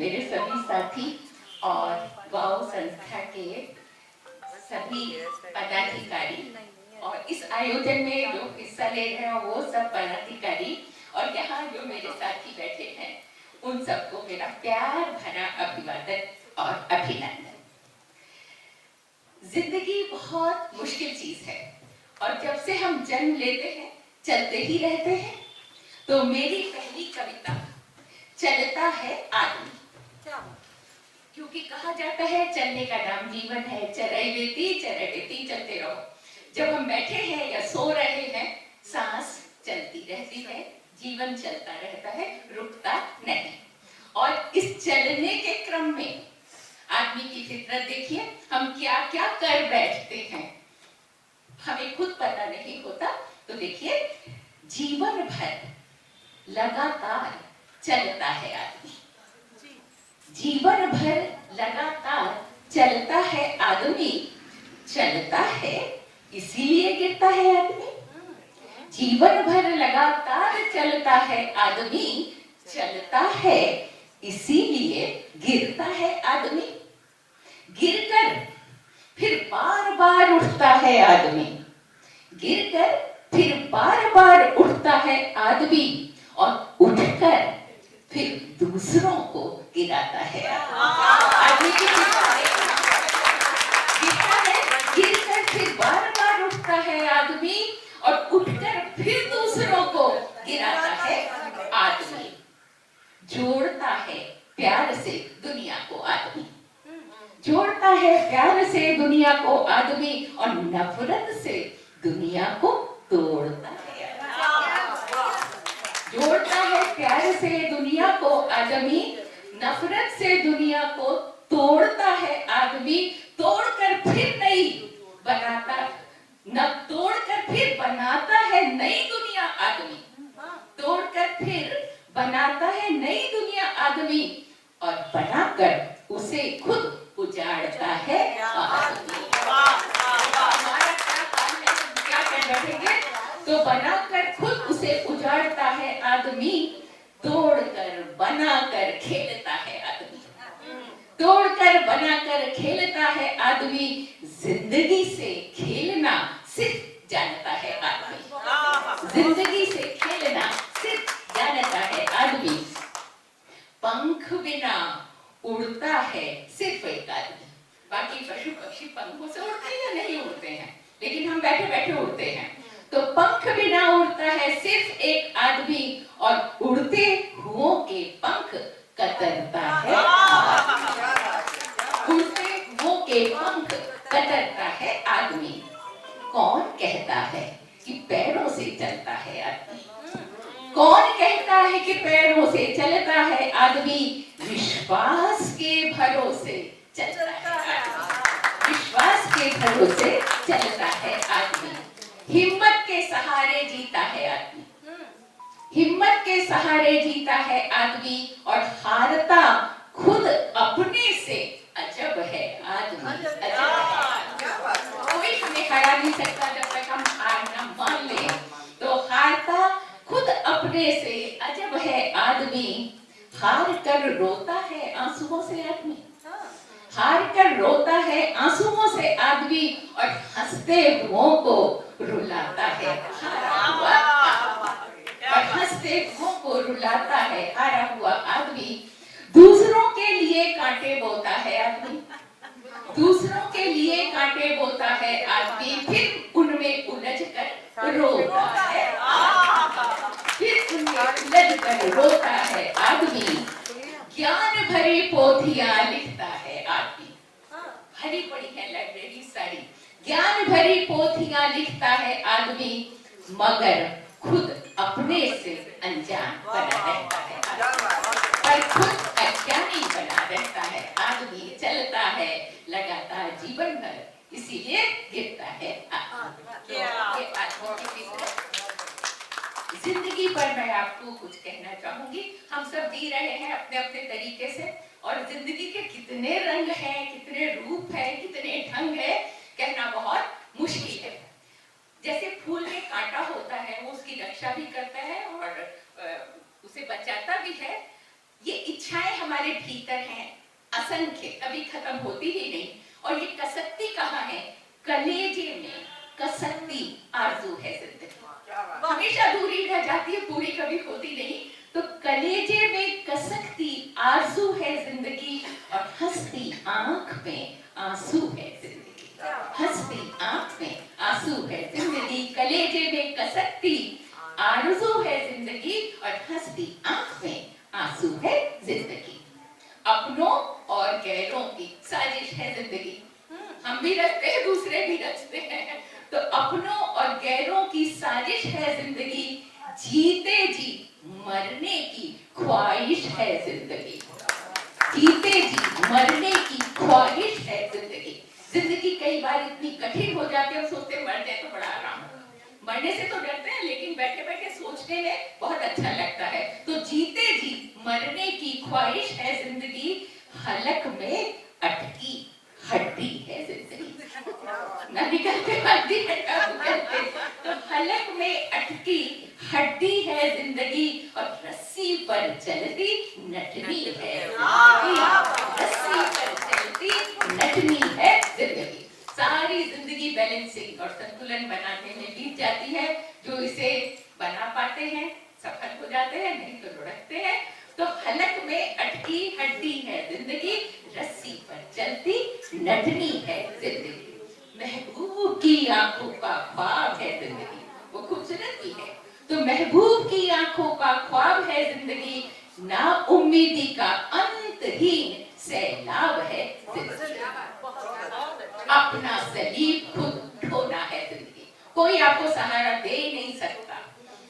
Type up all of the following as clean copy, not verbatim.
मेरे सभी साथी और वाओ संस्था के सभी पदाधिकारी और इस आयोजन में जो हिस्सा ले रहे हैं वो सब पदाधिकारी और यहाँ जो मेरे साथी बैठे हैं उन सबको मेरा प्यार भरा अभिवादन और अभिनंदन। जिंदगी बहुत मुश्किल चीज है और जब से हम जन्म लेते हैं चलते ही रहते हैं। तो मेरी पहली कविता चलता है आदमी, क्योंकि कहा जाता है चलने का नाम जीवन है, चरैवेती चलते रहो। जब हम बैठे हैं या सो रहे हैं सांस चलती रहती है, जीवन चलता रहता है, रुकता नहीं। और इस चलने के क्रम में आदमी की फितरत देखिए, हम क्या क्या कर बैठते हैं हमें खुद पता नहीं होता। तो देखिए जीवन भर लगातार चलता है आदमी, जीवन भर लगातार चलता है आदमी, चलता है इसीलिए गिरता है आदमी। जीवन भर लगातार चलता है आदमी, चलता है इसीलिए गिरता है आदमी। गिरकर फिर बार बार उठता है आदमी, गिरकर फिर बार बार उठता है आदमी और उठकर फिर दूसरों को गिराता है आदमी। गिरकर फिर बार बार उठता है आदमी और उठकर फिर दूसरों को गिराता है आदमी। जोड़ता है प्यार से दुनिया को आदमी, जोड़ता है प्यार से दुनिया को आदमी और नफरत से दुनिया को तोड़ता है। जोड़ता है प्यार से दुनिया को आदमी, नफरत से दुनिया को तोड़ता है आदमी। तोड़कर फिर नई बनाता, न तोड़कर फिर बनाता है नई दुनिया आदमी, तोड़कर फिर बनाता है नई दुनिया आदमी और बनाकर उसे खुद उजाड़ता है आदमी। हमारा क्या काम है, क्या कर बैठेंगे? तो बनाकर खुद उसे उजाड़ता है आदमी, तोड़कर बनाकर खेलता है आदमी, तोड़कर बनाकर खेलता है आदमी। जिंदगी से खेलना सिर्फ जानता है आदमी, जिंदगी से खेलना सिर्फ जानता है आदमी। पंख बिना उड़ता है सिर्फ एक आदमी, बाकी पशु पक्षी पंखों से उड़ते हैं या नहीं उड़ते हैं, लेकिन हम बैठे बैठे उड़ते हैं। तो पंख बिना उड़ता है सिर्फ एक आदमी और उड़ते हुओं के पंख कतरता है, उड़ते हुओं के पंख कतरता है आदमी। कौन कहता है कि पैरों से चलता है आदमी, कौन कहता है कि पैरों से चलता है आदमी? विश्वास के भरोसे चलता है आदमी, विश्वास के भरोसे चलता है आदमी। हिम्मत के सहारे जीता है आदमी, हिम्मत के सहारे जीता है आदमी और हारता खुद अपने से अजब है आदमी, अजब है। कोई हमें हरा नहीं सकता जब तक हम हार ना मान ले। तो हारता खुद अपने से अजब है आदमी। हार कर रोता है आंसुओं से आदमी, हार कर रोता है आंसुओं से आदमी और हंसते हुओं को रुलाता है हारा हुआ, और हंसते हुओं को रुलाता है हारा हुआ आदमी। दूसरों के लिए कांटे बोता है आदमी, दूसरों के लिए कांटे बोता है आदमी, फिर उनमें उलझ कर रोता है, फिर उनमें उलझ कर रोता है आदमी। ज्ञान भरी पोथियां लिखता है आदमी, भरी पड़ी है लाइब्रेरी सारी, ज्ञान भरी पोथियां लिखता है आदमी, मगर खुद अपने से अनजान बना रहता है पर खुद अज्ञानी बना रहता है आदमी। चलता है लगातार जीवन भर, इसीलिए गिरता है आदमी। जिंदगी पर मैं आपको कुछ कहना चाहूंगी। हम सब जी रहे हैं अपने अपने तरीके से और जिंदगी के कितने रंग हैं, कितने रूप हैं, कितने ढंग है, कहना बहुत मुश्किल है। जैसे फूल में कांटा होता है, वो उसकी रक्षा भी करता है और उसे बचाता भी है। ये इच्छाएं हमारे भीतर हैं असंख्य, कभी खत्म होती ही नहीं। और ये कसकती कहाँ है? कलेजे में कसकती आरज़ू है जिंदगी, हमेशा अधूरी रह जाती है, पूरी कभी होती नहीं। तो कलेजे में कसकती आरज़ू है जिंदगी, और हंसती आंख में आंसू है जिंदगी। हंसती आंख में आंसू है जिंदगी, कलेजे में कसकती आरज़ू है जिंदगी, और हंसती आंख में आंसू है जिंदगी। अपनों और गैरों की साजिश है जिंदगी। हम भी रचते हैं, दूसरे भी रचते हैं। तो अपनों और गैरों की साजिश है जिंदगी, जीते जी मरने की ख्वाहिश है जिंदगी। जीते जी मरने की ख्वाहिश है जिंदगी। जिंदगी कई बार इतनी कठिन हो जाती है, हम सोचते हैं मर जाए तो बड़ा आराम। मरने से तो डरते हैं, लेकिन बैठे बैठे सोचने में बहुत अच्छा लगता है। तो जीते जी मरने की ख्वाहिश है जिंदगी, हलक में अटकी हड्डी है जिंदगी। ना निकलते हड्डी निकलते, तो हलक में अटकी हड्डी है जिंदगी, और रस्सी पर चलती नटनी है जिंदगी। रस्सी पर चलती नटनी है जिंदगी। सारी जिंदगी बैलेंसिंग और संतुलन बनाने में बीत जाती है। जो इसे बना पाते हैं सफल हो जाते हैं, नहीं तो लुढ़कते हैं। तो हलक में अटकी हड्डी है जिंदगी, रस्सी पर चलती नटनी है जिंदगी। महबूब की आंखों का ख्वाब है जिंदगी, वो खूबसूरत भी है। तो महबूब की आंखों का ख्वाब है जिंदगी, ना उम्मीदी का अंतहीन सैलाब है जिंदगी। अपना सलीब खुद ढोना है जिंदगी, कोई आपको सहारा दे नहीं सकता।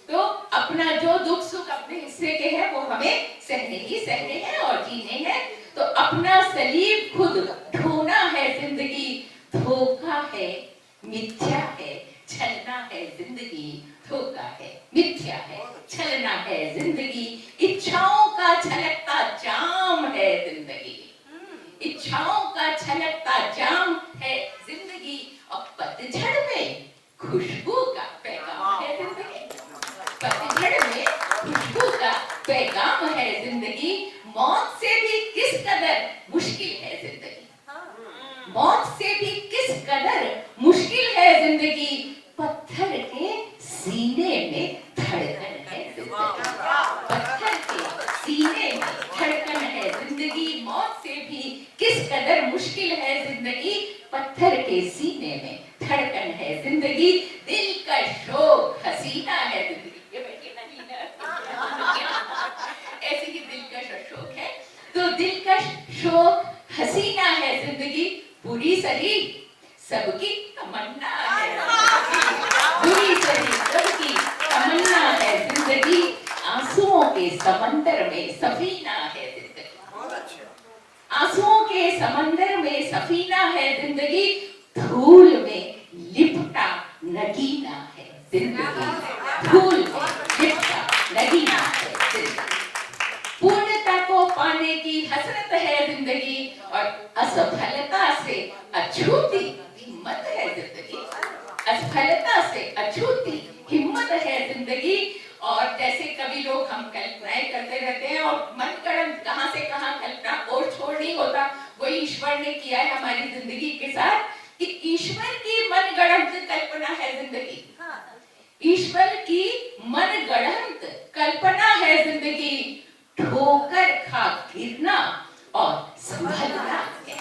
तो अपना जो दुख सुख अपने हिस्से के हैं वो हमें सहने ही सहने हैं और जीने हैं। तो अपना सलीब खुद ढोना है जिंदगी, धोखा है मिथ्या है छलना है जिंदगी। धोखा है मिथ्या है छलना है जिंदगी, इच्छाओं का छलकता जाम है जिंदगी। इच्छाओं का छलकता जाम है जिंदगी, और पतझड़ में खुशबू का पैगाम है जिंदगी। पतझड़ में खुशबू का पैगाम है जिंदगी, मौत से भी किस कदर मुश्किल है जिंदगी। मौत से भी किस कदर मुश्किल है जिंदगी, पत्थर के सीने में धड़कन है जिंदगी। पत्थर के सीने में धड़कन है जिंदगी, मौत से भी किस कदर मुश्किल है जिंदगी, पत्थर के सीने में धड़कन है जिंदगी। दिल का शोक हसीना है जिंदगी, ये बैठिए ना ऐसे ही दिलकश शोक है। तो दिलकश शोक हसीना है जिंदगी, बुरी सही सबकी तमन्ना है, बुरी सही सबकी तमन्ना है जिंदगी, आंसुओं के समंदर में सफीना है जिंदगी। आंसुओं के समंदर में सफीना है जिंदगी, धूल में लिपटा नगीना है जिंदगी। धूल में लिपटा नगीना है जिंदगी। पूर्णता को पाने की हसरत है जिंदगी, और असफलता से अछूती हिम्मत है जिंदगी। असफलता से अछूती हिम्मत है जिंदगी। और जैसे कभी लोग हम कल्पनाएं करते रहते हैं, और मन गढ़ंत कहां से कहां कल्पना और छोड़ नहीं होता। वो ईश्वर ने किया है हमारी जिंदगी के साथ, कि ईश्वर की मन गढ़ंत कल्पना है जिंदगी। ईश्वर की मन गढ़ंत कल्पना है जिंदगी, ठोकर खा गिरना और संभलना है।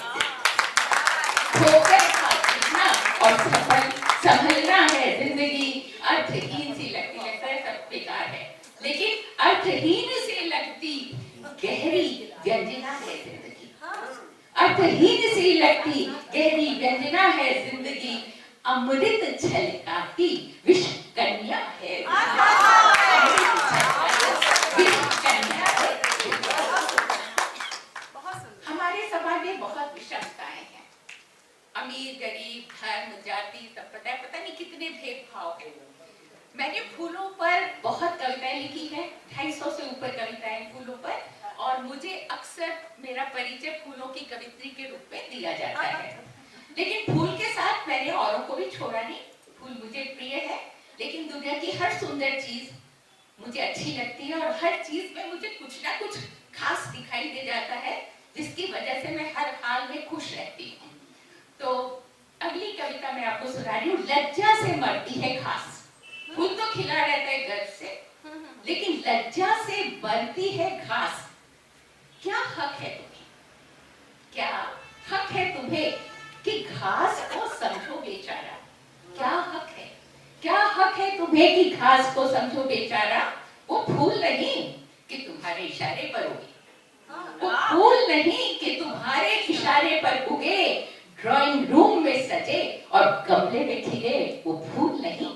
ठोकर खा गिरना और संभलना है जिंदगी। अर्थहीन सी लगती है, सब बेकार है, लेकिन अर्थहीन से लगती गहरी व्यंजना है जिंदगी। अर्थहीन सी लगती गहरी व्यंजना है जिंदगी, अमृत छलकाती विष कन्या है। हमारे समाज में बहुत विषमताएं हैं, अमीर गरीब धर्म जाति संप्रदाय पता नहीं कितने भेदभाव है। मैंने फूलों पर बहुत कविताएं लिखी हैं, 250 से ऊपर कविताएं फूलों पर, और मुझे अक्सर मेरा परिचय फूलों की कवित्री के रूप में दिया जाता है। लेकिन फूल के साथ मैंने औरों को भी छोड़ा नहीं। फूल मुझे प्रिय है, लेकिन दुनिया की हर सुंदर चीज मुझे अच्छी लगती है, और हर चीज में मुझे कुछ ना कुछ खास दिखाई दे जाता है, जिसकी वजह से मैं हर हाल में खुश रहती हूँ। तो अगली कविता मैं आपको सुना रही हूँ। लज्जा से मरती है घास। फूल तो खिला रहता है गर्व से, लेकिन लज्जा से मरती है घास। क्या हक है तुम्हें, क्या हक है तुम्हें कि घास को समझो बेचारा? क्या हक है, क्या हक है तुम्हें कि घास को समझो बेचारा? वो फूल नहीं कि तुम्हारे इशारे पर उगे, वो फूल नहीं कि तुम्हारे इशारे पर उगे, ड्राइंग रूम में सजे और गमले में खिले। वो फूल नहीं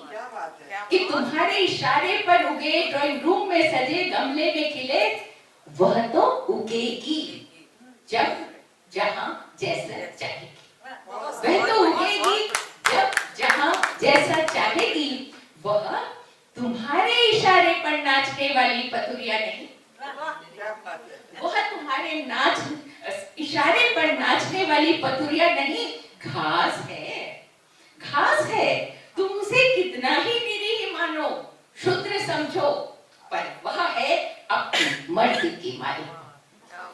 कि तुम्हारे इशारे पर उगे, ड्राइंग रूम में सजे गमले में खिले। वह तो उगेगी जब जहां जैसा चाहेगी, वह तो उगेगी जब जहां जैसा चाहेगी। वह तुम्हारे इशारे पर नाचने वाली पतुरिया नहीं, वह तुम्हारे इशारे पर नाचने वाली पतुरिया नहीं, घास है, घास है। तुमसे कितना ही निरीह मानो, शूद्र समझो, पर वह है अपनी मर्जी की मालिक।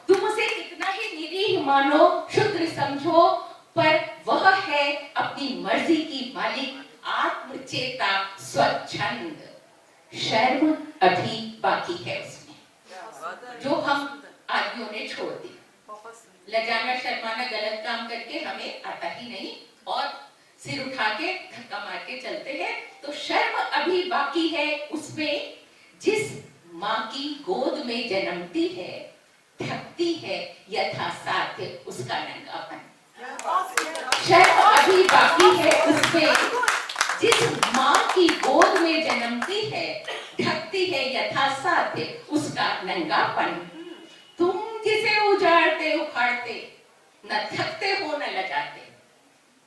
तुमसे कितना ही निरीह मानो, शूद्र समझो, पर वह है अपनी मर्जी की मालिक। आत्मचेता स्वच्छंद, शर्म अभी बाकी है उसमें, जो हम आदमियों ने छोड़ दी। लजाना शर्माना गलत काम करके हमें आता ही नहीं, और सिर उठा के धक्का मार के चलते हैं। तो शर्म अभी बाकी है उसमें, जिस माँ की गोद में जन्मती है, ढकती है यथासाध्य उसका नंगापन। शर्म अभी बाकी है उसमें, जिस माँ की गोद में जन्मती है, ढकती है यथासाध्य उसका नंगापन। तुम जिसे उजाड़ते उखाड़ते, न थकते हो न लजाते,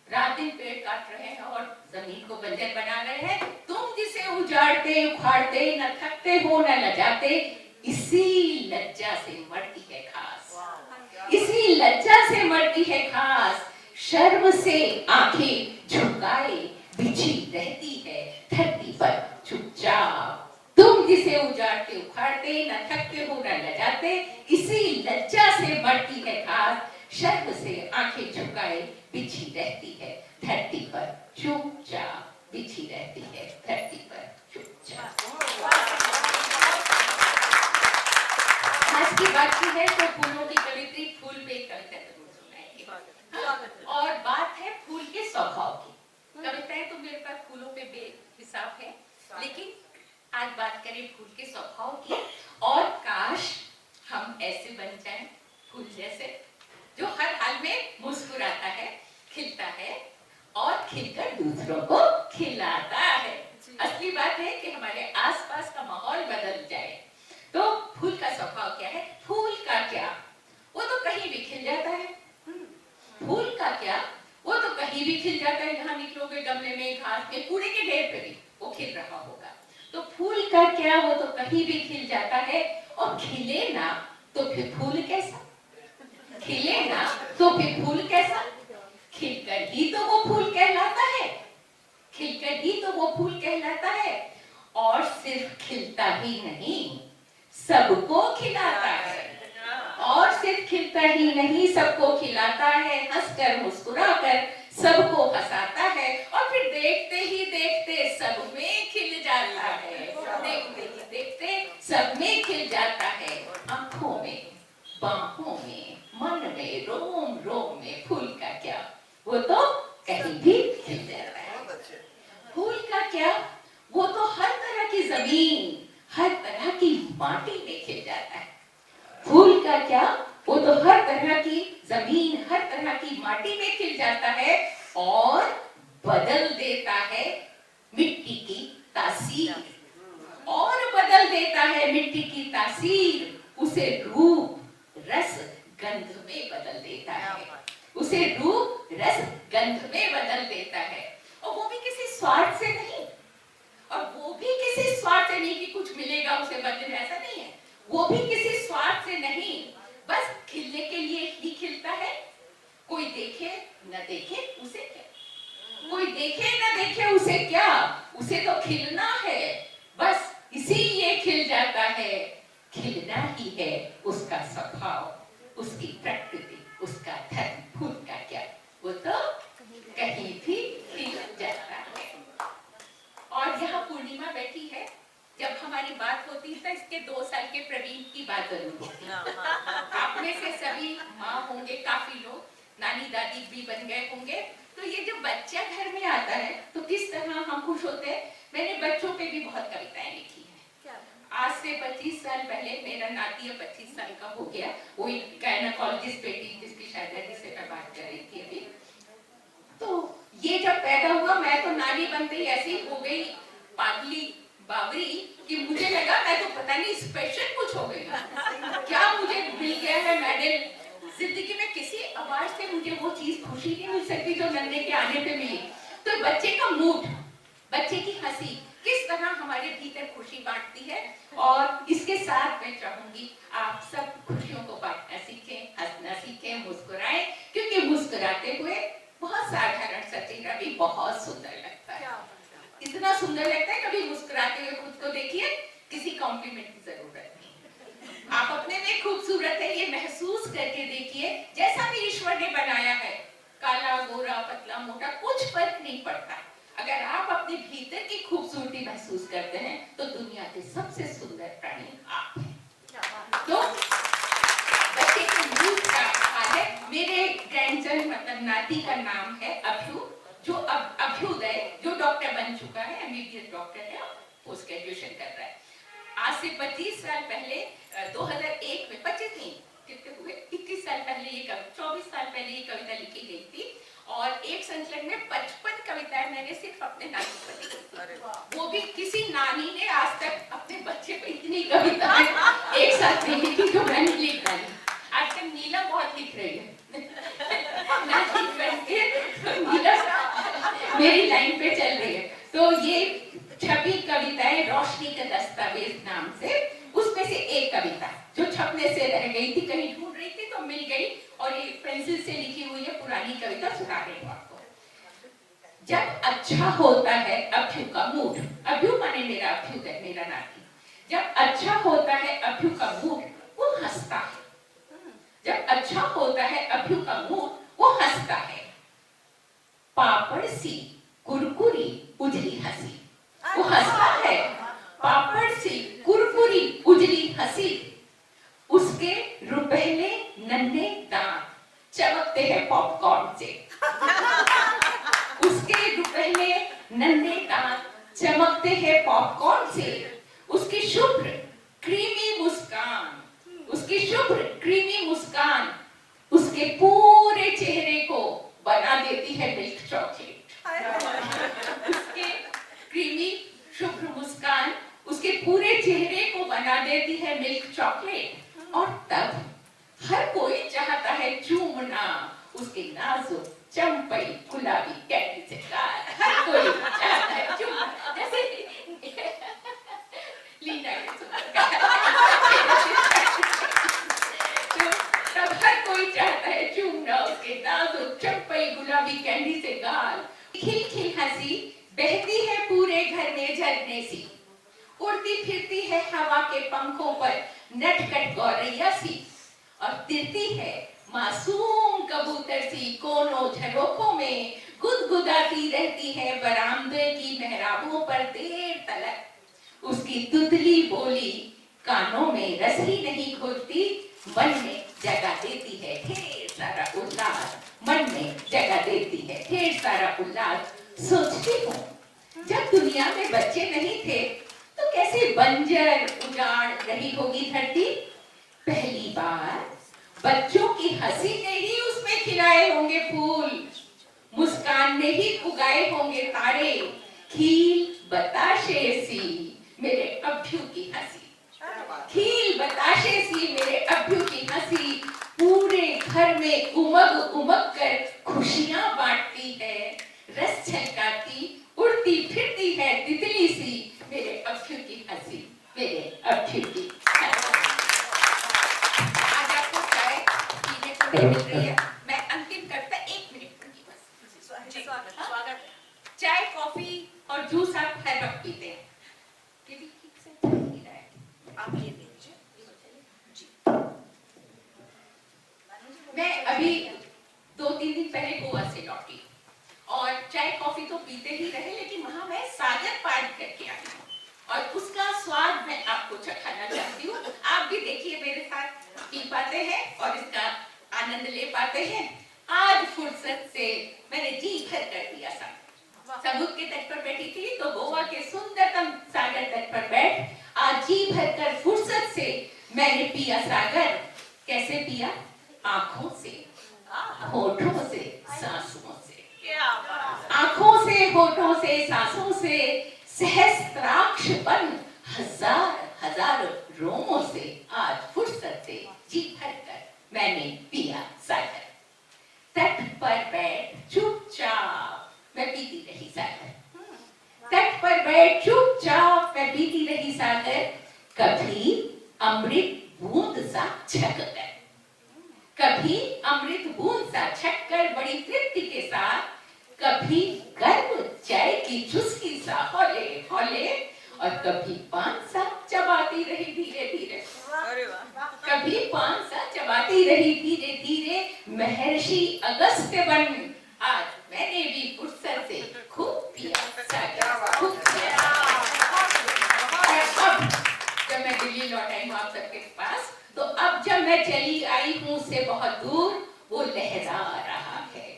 रात दिन पेड़ काट रहे हैं और जमीन को बंजर बना रहे हैं। तुम जिसे उजाड़ते उखाड़ते, न थकते हो न लजाते, इसी लज्जा से मरती है घास, इसी लज्जा से मरती है घास। शर्म से आंखें झुकाए बिछी रहती है धरती पर चुपचाप। तुम जिसे उजाड़ते उखाड़ते, न थकते हो न लजाते, इसी लज्जा से मरती है घास। शर्म से आंखें झुकाए बिछी रहती है धरती पर चुपचाप, बिछी रहती है धरती पर चुपचाप। आज की बात की है तो फूलों की कवित्री, फूल पे कविता जरूर सुनाएंगे। और बात है फूल के स्वभाव की। कविताएं तो मेरे पास फूलों पे बेहिसाब है, लेकिन आज बात करें फूल के स्वभाव की। और काश हम ऐसे बन जाएं, फूल जैसे, जो हर हाल में मुस्कुराता है, खिलता है और खिलकर दूसरों को खिलाता है। असली बात है कि हमारे आसपास का माहौल बदल जाए। तो फूल का स्वभाव क्या है? फूल का क्या, वो तो कहीं भी खिल जाता है। फूल का क्या, वो तो कहीं भी खिल जाता है। यहाँ निकलोगे गमले में, घास में, कूड़े के ढेर पे भी वो खिल रहा होगा। तो फूल का क्या, वो तो कहीं भी खिल जाता है। और खिले ना तो फिर फूल कैसा, खिले ना तो फिर फूल कैसा? खिलकर ही तो वो फूल कहलाता है, खिलकर ही तो वो फूल कहलाता है। और सिर्फ खिलता ही नहीं, सबको खिलाता है। और सिर्फ खिलता ही नहीं, सबको खिलाता है। हंसकर मुस्कुराकर सबको हंसाता है। और फिर देखते ही देखते सब में खिल जाता है। देखते ही देखते सब में खिल जाता है। आंखों में, बाहों में, मन में, रोम रोम में फूल का क्या, वो तो कहीं भी खिल जाता है। फूल का क्या, वो तो हर तरह की जमीन, हर तरह की माटी में खिल जाता है। फूल का क्या, वो तो हर तरह की जमीन, हर तरह की माटी में खिल जाता है और बदल देता है मिट्टी की तासीर, और बदल देता है मिट्टी की तासीर। उसे रूप रस गंध में बदल देता है, उसे रूप रस गंध में बदल देता है। और वो भी किसी स्वार्थ से नहीं, और वो भी किसी स्वार्थ से नहीं कि कुछ मिलेगा उसे बदले में, ऐसा नहीं है। वो भी किसी स्वार्थ से नहीं, बस खिलने के लिए ही खिलता है। कोई देखे न देखे उसे क्या, कोई देखे न देखे उसे क्या, उसे तो खिलना है, बस इसीलिए खिल जाता है। खिलना ही है उसका स्वभाव, उसकी प्रकृति, उसका धर्म, फूल का क्या, वो तो कहीं भी खिल जाता है। और यहाँ पूर्णिमा बैठी है, जब हमारी बात होती है तो इसके 2 साल के प्रवीण की बात जरूर होती है। आप में से सभी माँ होंगे, काफी लोग नानी दादी भी बन गए होंगे। तो ये जब बच्चा घर में आता है तो किस तरह हम खुश होते हैं। मैंने बच्चों पे भी बहुत कविताएं लिखी हैं। आज से 25 साल पहले मेरा नाती 25 साल का हो गया, वो एक गायनेकोलॉजिस्ट बेटी जिसकी शादी से मैं बात कर रही थी अभी। तो ये जब पैदा हुआ मैं तो नानी बनते ही ऐसी हो गई पागली बावरी कि मुझे लगा मैं तो पता नहीं स्पेशल कुछ हो गई, क्या मुझे मिल गया है मेडल। जिंदगी में किसी अवार्ड से मुझे वो चीज खुशी नहीं मिल सकती जो नन्हे के आने पे मिली। तो बच्चे का मूड, बच्चे की हंसी किस तरह हमारे भीतर खुशी बांटती है। और इसके साथ मैं चाहूंगी आप सब खुशियों को बांटना सीखें, हंसना सीखें, मुस्कुराएं, क्योंकि मुस्कुराते हुए बहुत साधारण सा चेहरा भी बहुत सुंदर लगता है। इतना सुंदर लगता है, कभी मुस्कुराते हुए खुद को देखिए, किसी कॉम्प्लीमेंट की जरूरत नहीं। आप अपने में खूबसूरत है ये महसूस करके देखिए। जैसा भी ईश्वर ने बनाया है, काला गोरा पतला मोटा कुछ फर्क नहीं पड़ता। अगर आप अपने भीतर की खूबसूरती महसूस करते हैं तो दुनिया के सबसे सुंदर प्राणी आप हैं। तो बच्चे के मूड का हाल है। मेरे ग्रैंडसन मतलब नाती का नाम है अभ्यू, जो अभ्युदय, जो डॉक्टर बन चुका है, एमबीबीएस डॉक्टर है, पोस्ट ग्रेजुएशन कर रहा है। आज से 25 साल पहले 2001 में 25 नहीं कितने हुए 21 साल पहले ये 24 साल पहले ये कविता लिखी गई थी। और एक संकलन में 55 कविताएं मैंने सिर्फ अपने नानी पर लिखी। वो भी किसी नानी ने आज तक अपने बच्चे पर इतनी कविताएं एक साथ नहीं लिखी जो मैंने लिख डाली। आजकल नीला बहुत लिख रही है नीला मेरी लाइन पे चल रही है। तो ये छपी कविताएं रोशनी का दस्तावेज नाम से, उसमें से एक कविता जो छपने से रह गई थी, कहीं ढूंढ रही थी तो मिल गई, और ये पेंसिल से लिखी हुई है पुरानी कविता, सुना रही हूँ आपको। जब अच्छा होता है अभ्यू का मूड, अभ्यू माने मेरा अभ्युदय, मेरा नाती, जब अच्छा होता है अभ्यू का मूड वो हंसता है। जब अच्छा होता है अभ्यू का मूड वो हंसता है। पापड़ सी कुरकुरी उजली हंसी, वो हंसता है। पापड़ सी कुरकुरी उजली हंसी, उसके रुपहले नन्हे दांत चमकते हैं पॉपकॉर्न से। उसके रुपहले नन्हे दांत चमकते हैं पॉपकॉर्न से। उसकी शुभ्र क्रीमी मुस्कान, उसकी शुभ्र क्रीमी मुस्कान उसके पूरे चेहरे को बना देती है मिल्क चॉकलेट। उसके क्रीमी शुभ्र मुस्कान उसके पूरे चेहरे को बना देती है मिल्क चॉकलेट। और तब हर कोई चाहता है चूमना उसके नाजुक चंपई गुलाबी कैंडी से गाल। हर कोई चाहता है चूमना, जैसे लीना तो तब हर कोई चाहता है चूमना उसके नाजुक चंपई गुलाबी कैंडी से गाल। खिल खिल हंसी बहती है पूरे घर में झरने सी, उड़ती फिरती है हवा के पंखों पर नटखट गौरैया सी, और तिरती है मासूम कबूतर सी कोनों झरोखों में, गुदगुदाती रहती है बरामदे की मेहराबों पर देर तलक। उसकी तुतली बोली कानों में रसी नहीं खोजती, मन में जगह देती है ढेर सारा उल्लास, मन में जगह देती है ढेर सारा उल्लास। सोचती हूँ जब दुनिया में बच्चे नहीं थे तो कैसे बंजर उजाड़ रही होगी धरती। पहली बार बच्चों की हंसी ने ही उसमें खिलाए होंगे फूल, मुस्कान ने ही उगाए होंगे तारे। खील बताशे सी मेरे अभ्यू की हंसी, खील बताशे सी मेरे अभ्यू की हंसी पूरे घर में उमग उमग कर खुशियां बांटती है। रस छलकाती उड़ती फिरती है तितली सी मेरे अभ्यू की हंसी, मेरे अभ्यू की हंसी। आज आपको चाय पीने को नहीं मिल रही है, मैं अंतिम करता 1 मिनट दूंगी बस। स्वागत। चाय कॉफी और जूस आप हर वक्त पीते हैं, ये भी ठीक से नहीं रहा है, आप ये दीजिए। मैं अभी 2-3 दिन पहले गोवा से लौटी और चाय कॉफी तो पीते ही रहे, लेकिन वहां मैं सागर पार करके आई हूँ और उसका स्वाद मैं आपको चखाना चाहती हूँ। आप भी देखिए मेरे साथ, पी पाते हैं और इसका आनंद ले पाते हैं। आज फुर्सत से मैंने जी भर कर दिया सागर। समुद्र के तट पर बैठी थी तो गोवा के सुंदरतम सागर तट पर बैठ आज जी भर कर फुर्सत से मैंने पिया सागर। कैसे पिया? आंखों से, होठों से, सांसों से। आंखों से, होठों से, सांसों से, सहस्त्राक्ष बन हजार हजार रोमों से आज फुर्सत से जी भर कर मैंने पिया सागर। तट पर बैठ चुपचाप मैं पीती रही सागर। तट पर बैठ चुपचाप मैं पीती रही सागर। कभी अमृत बूंद सा छककर, कभी अमृत बूंद सा छककर बड़ी तृप्ति के साथ, कभी गर्म चाय की चुस्की सा हौले हौले, और कभी पान सा चबाती रही धीरे धीरे। कभी पान सा चबाती रही धीरे धीरे। महर्षि अगस्त्य बन आज मैंने भी फुर्सत से खूब पिया सागर, खूब पिया। अब जब मैं दिल्ली लौट आई हूँ आप सबके पास, तो अब जब मैं चली आई हूँ उससे बहुत दूर, वो लहरा रहा है,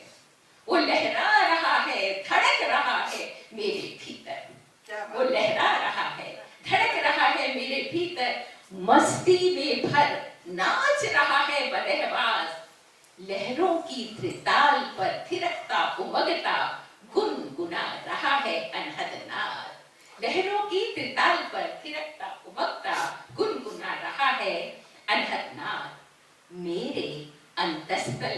वो लहरा रहा है, धड़क रहा है मेरे भीतर। वो लहरा रहा है, धड़क रहा है मेरे भीतर। मस्ती में भर नाच रहा है बलहवास। लहरों की त्रिताल पर थिरकता उमगता गुनगुना रहा है अनहद नाद। लहरों की त्रिताल पर थिरकता उमगता गुनगुना रहा है अनहद नाद। मेरे अंतस्तल